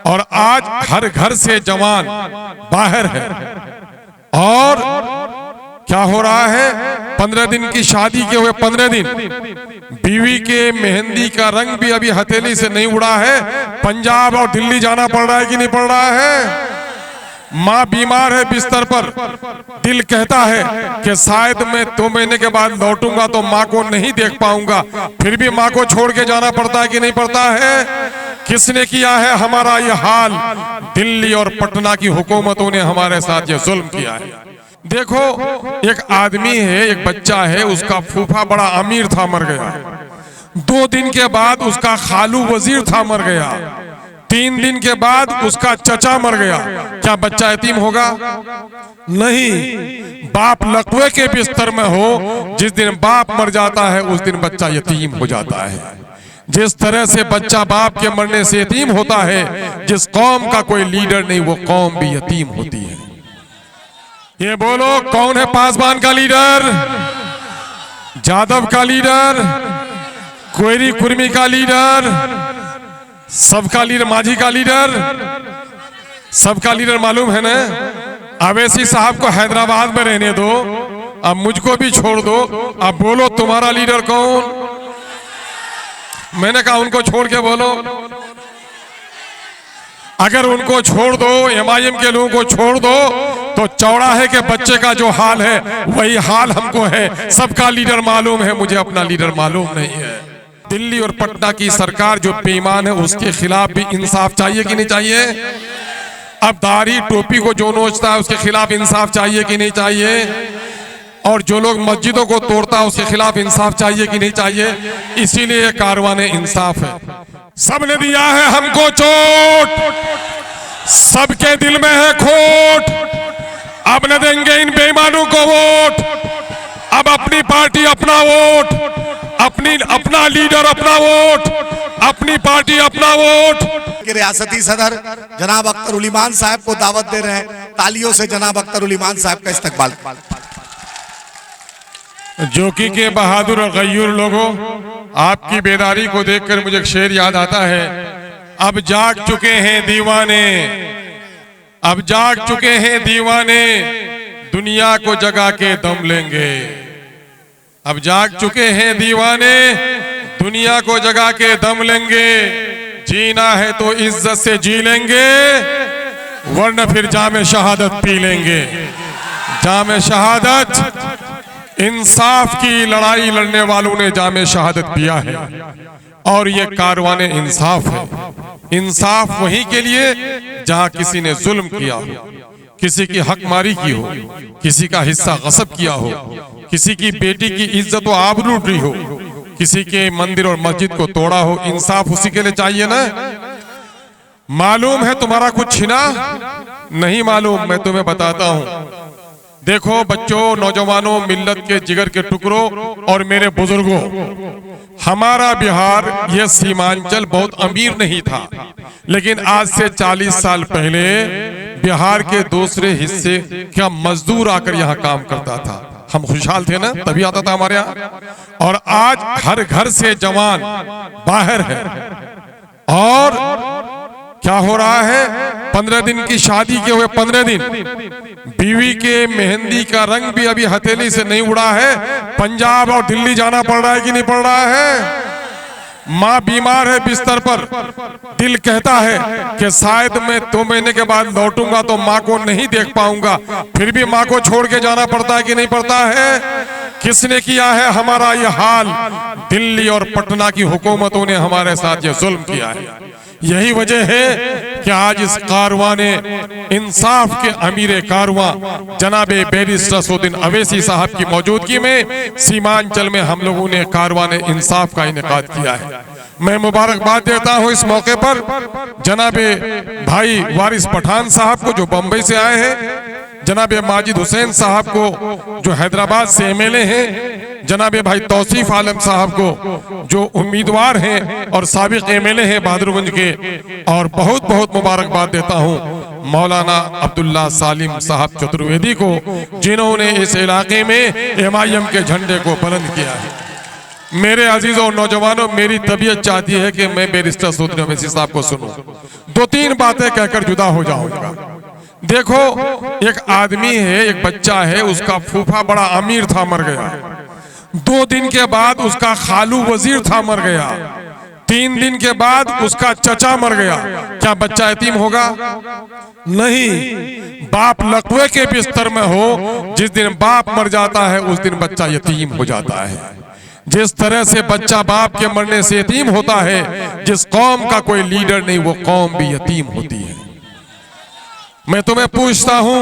और आज हर घर से जवान बाहर है। और क्या हो रहा है, 15 दिन की शादी के हुए 15 दिन बीवी के मेहंदी का रंग भी अभी हथेली से नहीं उड़ा है। पंजाब और दिल्ली जाना पड़ रहा है कि नहीं पड़ रहा है। माँ बीमार है बिस्तर पर, दिल कहता है कि शायद मैं 2 महीने के बाद लौटूंगा तो माँ को नहीं देख पाऊंगा, फिर भी माँ को छोड़ के जाना पड़ता है कि नहीं पड़ता है। किसने किया है हमारा ये हाल? दिल्ली और पटना की हुकूमतों ने हमारे साथ ये जुल्म किया है। देखो, एक आदमी है, एक बच्चा है, उसका फूफा बड़ा अमीर था, मर गया। 2 दिन के बाद उसका खालू वजीर था, मर गया। 3 दिन के बाद उसका चचा मर गया। क्या बच्चा यतीम होगा? नहीं। बाप लकवे के बिस्तर में हो, जिस दिन बाप मर जाता है उस दिन बच्चा यतीम हो जाता है। जिस तरह से बच्चा बाप के मरने से यतीम होता है, जिस कौम का कोई लीडर नहीं वो कौम भी यतीम होती है। ये बोलो, कौन है पासवान का लीडर, जादव का लीडर, कोयरी कुर्मी का लीडर, सबका लीडर, माझी का लीडर, सबका लीडर मालूम है ना। अवैसी साहब को हैदराबाद में रहने दो, अब मुझको भी छोड़ दो। अब बोलो तुम्हारा लीडर कौन? मैंने कहा उनको छोड़ के बोलो। अगर उनको छोड़ दो, एमआईएम के लोगों को छोड़ दो, तो चौराहे के बच्चे का जो हाल है वही हाल हमको है। सबका लीडर मालूम है, मुझे अपना लीडर मालूम नहीं है। दिल्ली और पटना की सरकार जो बेईमान है उसके खिलाफ भी इंसाफ चाहिए कि नहीं चाहिए? अब दाढ़ी टोपी को जो नोचता है उसके खिलाफ इंसाफ चाहिए कि नहीं चाहिए? और जो लोग मस्जिदों को तोड़ता है उसके खिलाफ इंसाफ चाहिए कि नहीं चाहिए? इसीलिए ये कारवाने इंसाफ है। सबने दिया है हमको चोट, सबके दिल में है खोट, अब न देंगे इन बेईमानों को वोट। अब अपनी पार्टी अपना वोट, अपना लीडर अपना वोट, अपनी पार्टी अपना वोट। रियासती सदर जनाब अख्तर उल ईमान साहब को दावत दे रहे हैं। तालियों से जनाब अख्तर उल ईमान साहब का इस्तकबाल। जोकी के बहादुर और गयूर लोगों, आपकी बेदारी को देखकर मुझे एक शेर याद आता है। अब जाग चुके हैं दीवाने, अब जाग चुके हैं दीवाने, दुनिया को जगा के दम लेंगे। अब जाग चुके हैं दीवाने, दुनिया को जगा के दम लेंगे। जीना है तो इज्जत से जी लेंगे, वरना फिर जामे शहादत पी लेंगे। जामे शहादत, इंसाफ की लड़ाई लड़ने वालों ने जामे शहादत पिया है और ये कारवाने इंसाफ है। इंसाफ वहीं के लिए जहां किसी ने जुल्म किया हो, किसी की हकमारी की हो, किसी का हिस्सा गसब किया हो, किसी की बेटी की इज्जत व आबरू लूटी हो, किसी के मंदिर और मस्जिद को तोड़ा हो। इंसाफ उसी के लिए चाहिए ना। मालूम है तुम्हारा कुछ छिना? नहीं मालूम, मैं तुम्हें बताता हूं। देखो बच्चों, नौजवानों, मिल्लत के जिगर के टुकड़ों और मेरे बुजुर्गों, हमारा बिहार यह सीमांचल बहुत अमीर नहीं था, लेकिन आज से 40 साल पहले बिहार के दूसरे हिस्से का मजदूर आकर यहाँ काम करता था। हम खुशहाल थे ना, तभी आता था हमारे यहाँ। और आज हर घर से जवान बाहर है। और क्या हो रहा है, 15 दिन की शादी के हुए 15 दिन बीवी के मेहंदी का रंग भी अभी हथेली से नहीं उड़ा है। पंजाब और दिल्ली जाना पड़ रहा है कि नहीं पड़ रहा है। माँ बीमार है बिस्तर पर, दिल कहता है कि शायद मैं 2 महीने के बाद लौटूंगा तो माँ को नहीं देख पाऊंगा, फिर भी माँ को छोड़ के जाना पड़ता है कि नहीं पड़ता है। किसने किया है हमारा ये हाल? दिल्ली और पटना की हुकूमतों ने हमारे साथ ये जुल्म किया है। यही वजह है कि आज इस कारवाने इंसाफ के अमीर कारवां जनाबे बैरिस्टर असदुद्दीन अवैसी साहब की मौजूदगी में सीमांचल में हम लोगों ने कारवाने इंसाफ का इनेकाद किया है। मैं मुबारकबाद देता हूं इस मौके पर जनाबे भाई वारिस पठान साहब को जो बंबई से आए हैं, जनाबे माजिद हुसैन साहब को जो हैदराबाद से एमएलए हैं, जनाबे भाई तौसीफ आलम साहब को जो उम्मीदवार हैं और साबिक एमएलए हैं बहादुरगंज के, और बहुत बहुत मुबारकबाद देता हूं मौलाना अब्दुल्ला सालिम साहब चतुर्वेदी को, जिन्होंने इस इलाके में एमआईएम के झंडे को बुलंद किया है। मेरे अजीजों और नौजवानों, मेरी तबीयत चाहती है कि मैं बैरिस्टर असदुद्दीन अवैसी साहब को सुनूं। 2-3 बातें कहकर जुदा हो जाऊंगा। देखो, एक आदमी है, एक बच्चा है, उसका फूफा बड़ा अमीर था, मर गया। 2 दिन के बाद उसका खालू वजीर था, मर गया। 3 दिन के बाद उसका चचा मर गया। क्या बच्चा यतीम होगा? नहीं। बाप लकवे के बिस्तर में हो, जिस दिन बाप मर जाता है उस दिन बच्चा यतीम हो जाता है। जिस तरह से बच्चा बाप के मरने से यतीम होता है, जिस कौम का कोई लीडर नहीं वो कौम भी यतीम होती है। मैं तुम्हें पूछता हूं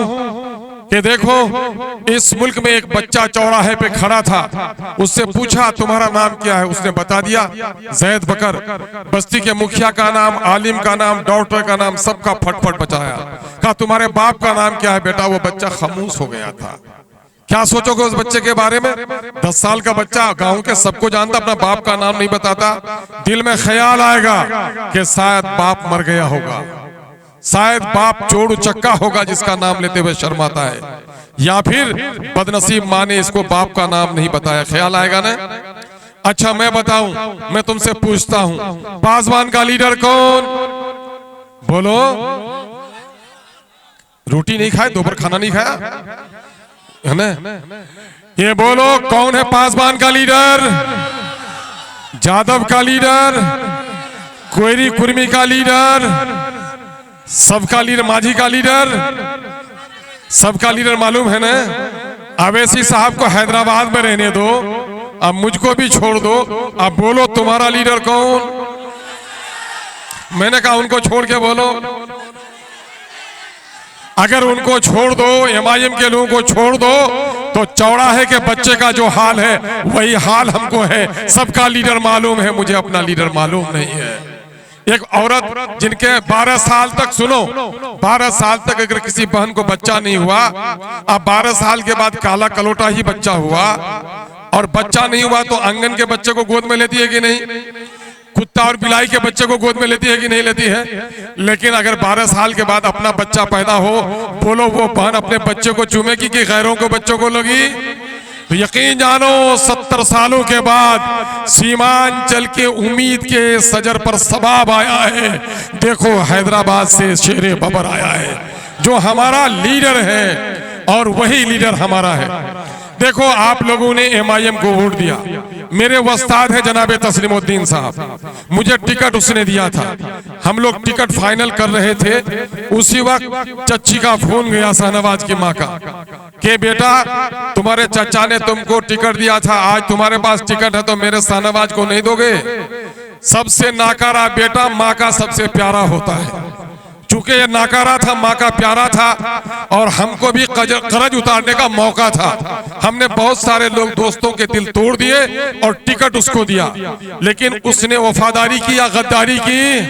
कि देखो, इस मुल्क में एक बच्चा चौराहे पे खड़ा था, उससे पूछा तुम्हारा नाम क्या है? उसने बता दिया जैद बकर। बस्ती के मुखिया का नाम, आलिम का नाम, डॉक्टर का नाम, सबका फटफट बचाया। कहा तुम्हारे बाप का नाम क्या है? बेटा, वो बच्चा खामोश हो गया था। क्या सोचोगे उस बच्चे के बारे में? 10 साल का बच्चा, गांव के सबको जानता, अपना बाप का नाम नहीं बताता। दिल में ख्याल आएगा कि शायद बाप मर गया होगा, शायद बाप चोर चक्का होगा जिसका नाम लेते हुए शर्माता है, या फिर बदनसीब माँ ने इसको बाप का नाम नहीं बताया। ख्याल आएगा ना? अच्छा, मैं बताऊं, मैं तुमसे पूछता हूं, पासवान का लीडर कौन? बोलो। रोटी नहीं खाए, दोपहर खाना नहीं खाया है ना? ये बोलो, कौन है पासवान का लीडर? जादव का लीडर, कोयरी कुर्मी का लीडर, सबका लीडर, माझी का लीडर, सबका लीडर मालूम है ना? अवैसी साहब को हैदराबाद में रहने दो, अब मुझको भी छोड़ दो। अब बोलो तुम्हारा लीडर कौन? मैंने कहा उनको छोड़ के बोलो। अगर उनको छोड़ दो, एमआईएम के लोगों को छोड़ दो, तो चौराहे के बच्चे का जो हाल है वही हाल हमको है। सबका लीडर मालूम है, मुझे अपना लीडर मालूम नहीं है। एक औरत जिनके 12 साल तक, सुनो, 12 साल तक अगर किसी बहन को बच्चा नहीं हुआ, अब 12 साल के बाद काला कलोटा ही बच्चा हुआ, और बच्चा नहीं हुआ तो आंगन के बच्चे को गोद में लेती है कि नहीं? कुत्ता और बिलाई के बच्चे को गोद में लेती है कि नहीं लेती है? लेकिन अगर 12 साल के बाद अपना बच्चा पैदा हो, बोलो वो बहन अपने बच्चे को चूमेगी कि गैरों को बच्चों को लगी? तो यकीन जानो 70 सालों के बाद सीमांचल के उम्मीद के सजर पर सबाब आया है। देखो, हैदराबाद से शेरे बबर आया है, जो हमारा लीडर है, और वही लीडर हमारा है। देखो, आप लोगों ने एमआईएम को वोट दिया। मेरे वस्ताद है जनाबे तस्लीमुद्दीन साहब, मुझे टिकट उसने दिया था। हम लोग टिकट फाइनल कर रहे थे, उसी वक्त चच्ची का फोन गया, शाहनवाज की माँ का, कि बेटा तुम्हारे चचा ने तुमको टिकट दिया था, आज तुम्हारे पास टिकट है तो मेरे शाहनवाज को नहीं दोगे? सबसे नाकारा बेटा माँ का सबसे प्यारा होता है। चूंकि ये नाकारा था, माँ का प्यारा था, और हमको भी कर्ज उतारने का मौका था। हमने बहुत सारे लोग दोस्तों के दिल तोड़ दिए और टिकट उसको दिया, लेकिन उसने वफादारी की या गद्दारी की?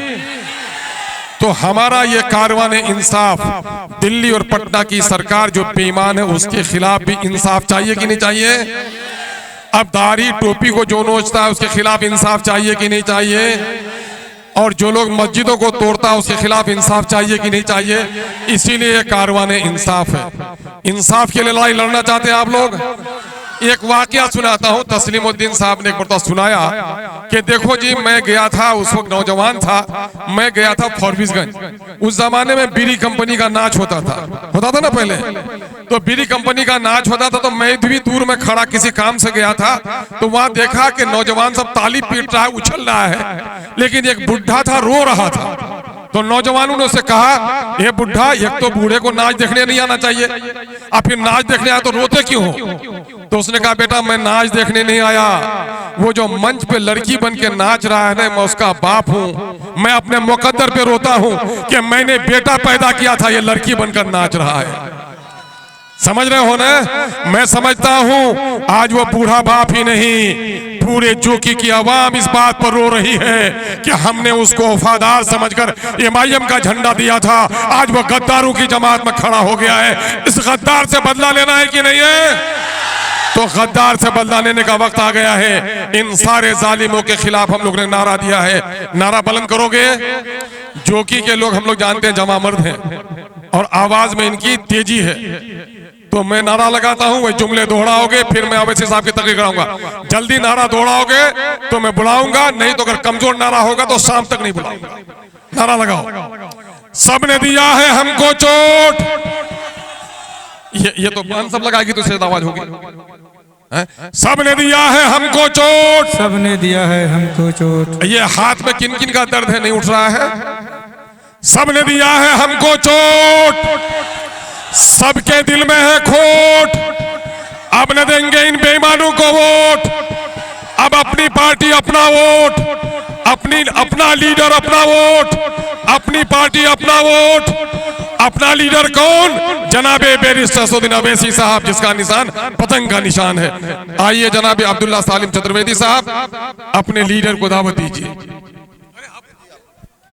तो हमारा ये कारवान इंसाफ, दिल्ली और पटना की सरकार जो बेईमान है उसके खिलाफ भी इंसाफ चाहिए कि नहीं चाहिए? अब दाढ़ी टोपी को जो नोचता है उसके खिलाफ इंसाफ चाहिए कि नहीं चाहिए? और जो लोग मस्जिदों को तोड़ता है उसके खिलाफ इंसाफ चाहिए कि नहीं चाहिए? इसीलिए कारवान इंसाफ है। इंसाफ के लिए लड़ाई लड़ना चाहते हैं आप लोग? एक वाकया सुनाता हूं। तस्लीमुद्दीन साहब ने एक बार सुनाया कि देखो जी, मैं गया था, उस वक्त नौजवान था, मैं गया था फॉरबिसगंज। उस जमाने में बीड़ी कंपनी का नाच होता था ना पहले, तो बीड़ी कंपनी का नाच होता था, तो मैं भी दूर में खड़ा किसी काम से गया था, तो वहां देखा कि नौजवान सब ताली पीट रहा है, उछल रहा है, लेकिन एक बुढ़ा था, रो रहा था। तो नौजवानों ने उससे कहा, ये बुढ़ा, एक तो बूढ़े को नाच देखने नहीं आना चाहिए, आप फिर नाच देखने आए तो रोते क्यों हो? तो उसने कहा, बेटा मैं नाच देखने नहीं आया, वो जो मंच पे लड़की बन के नाच रहा है ना, मैं उसका बाप हूँ। मैं अपने मुकद्दर पे रोता हूँ कि मैंने बेटा पैदा किया था, ये लड़की बनकर नाच रहा है। समझ रहे हो ना? मैं समझता हूँ आज वो बूढ़ा बाप ही नहीं, पूरे जोकी की आवाम इस बात पर रो रही है कि हमने उसको वफादार समझकर एमआईएम का झंडा दिया था, आज वो गद्दारों की जमात में खड़ा हो गया है। इस गद्दार से बदला लेना है कि नहीं है? तो गद्दार से बदला लेने का वक्त आ गया है। इन सारे जालिमों के खिलाफ हम लोग ने नारा दिया है। नारा बुलंद करोगे? जोकी के लोग हम लोग जानते हैं जमा मर्द हैं और आवाज में इनकी तेजी है, तो मैं नारा लगाता हूं, वही जुमले दोहराओगे, फिर मैं अवैसी साहब की तकरीर कराऊंगा। जल्दी नारा दोहराओगे तो मैं बुलाऊंगा, नहीं तो अगर कमजोर नारा होगा तो शाम तक नहीं बुलाऊंगा। नारा लगाओ। सबने दिया है हमको चोट। ये तो पान सब लगाएगी तो शायद आवाज होगी। सबने दिया है हमको चोट, सबने दिया है हमको चोट। ये हाथ में किन किन का दर्द है, नहीं उठ रहा है? सबने दिया है हमको चोट, सबके दिल में है खोट, अब न देंगे इन बेईमानों को वोट। अब अपनी पार्टी अपना वोट, अपना लीडर अपना वोट, अपनी पार्टी अपना वोट। अपना लीडर कौन? जनाबे बैरिस्टर असदुद्दीन अवैसी साहब, जिसका निशान पतंग का निशान है। आइए जनाबे अब्दुल्ला सालिम चतुर्वेदी साहब, अपने लीडर को दावत दीजिए।